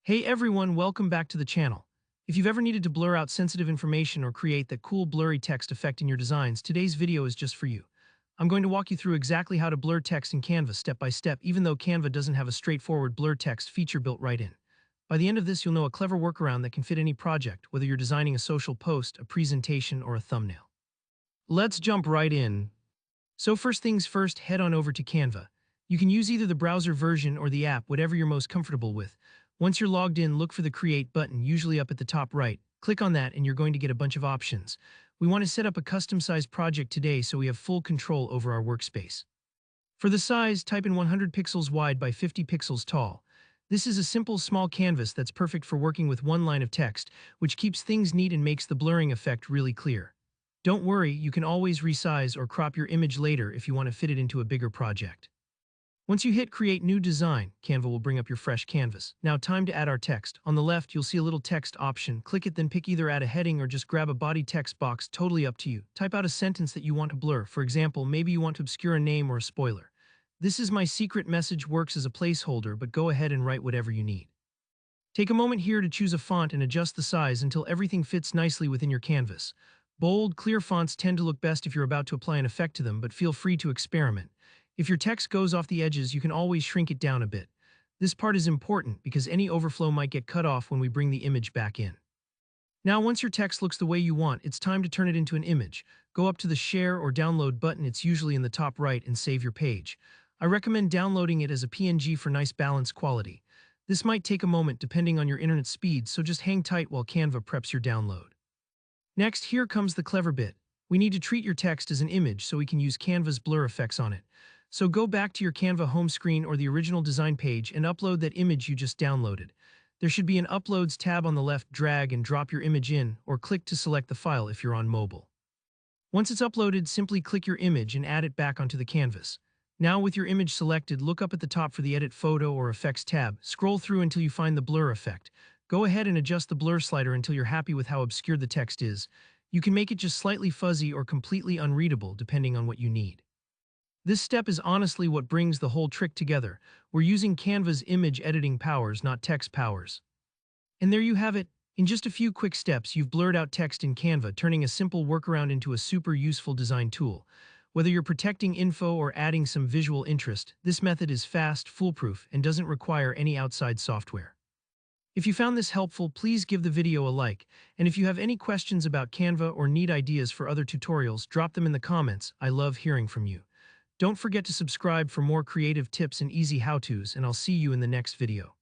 Hey everyone, welcome back to the channel. If you've ever needed to blur out sensitive information or create that cool blurry text effect in your designs, today's video is just for you. I'm going to walk you through exactly how to blur text in Canva step by step, even though Canva doesn't have a straightforward blur text feature built right in. By the end of this, you'll know a clever workaround that can fit any project, whether you're designing a social post, a presentation, or a thumbnail. Let's jump right in. So first things first, head on over to Canva. You can use either the browser version or the app, whatever you're most comfortable with. Once you're logged in, look for the Create button, usually up at the top right. Click on that and you're going to get a bunch of options. We want to set up a custom-sized project today so we have full control over our workspace. For the size, type in 100 pixels wide by 50 pixels tall. This is a simple, small canvas that's perfect for working with one line of text, which keeps things neat and makes the blurring effect really clear. Don't worry, you can always resize or crop your image later if you want to fit it into a bigger project. Once you hit Create New Design, Canva will bring up your fresh canvas. Now time to add our text. On the left, you'll see a little text option. Click it, then pick either add a heading or just grab a body text box, totally up to you. Type out a sentence that you want to blur. For example, maybe you want to obscure a name or a spoiler. This is my secret message works as a placeholder, but go ahead and write whatever you need. Take a moment here to choose a font and adjust the size until everything fits nicely within your canvas. Bold, clear fonts tend to look best if you're about to apply an effect to them, but feel free to experiment. If your text goes off the edges, you can always shrink it down a bit. This part is important because any overflow might get cut off when we bring the image back in. Now, once your text looks the way you want, it's time to turn it into an image. Go up to the Share or Download button, it's usually in the top right, and save your page. I recommend downloading it as a PNG for nice balanced quality. This might take a moment depending on your internet speed, so just hang tight while Canva preps your download. Next, here comes the clever bit. We need to treat your text as an image so we can use Canva's blur effects on it. So go back to your Canva home screen or the original design page and upload that image you just downloaded. There should be an Uploads tab on the left. Drag and drop your image in, or click to select the file if you're on mobile. Once it's uploaded, simply click your image and add it back onto the canvas. Now with your image selected, look up at the top for the Edit Photo or Effects tab. Scroll through until you find the blur effect. Go ahead and adjust the blur slider until you're happy with how obscure the text is. You can make it just slightly fuzzy or completely unreadable depending on what you need. This step is honestly what brings the whole trick together. We're using Canva's image editing powers, not text powers. And there you have it. In just a few quick steps, you've blurred out text in Canva, turning a simple workaround into a super useful design tool. Whether you're protecting info or adding some visual interest, this method is fast, foolproof, and doesn't require any outside software. If you found this helpful, please give the video a like, and if you have any questions about Canva or need ideas for other tutorials, drop them in the comments. I love hearing from you. Don't forget to subscribe for more creative tips and easy how-tos, and I'll see you in the next video.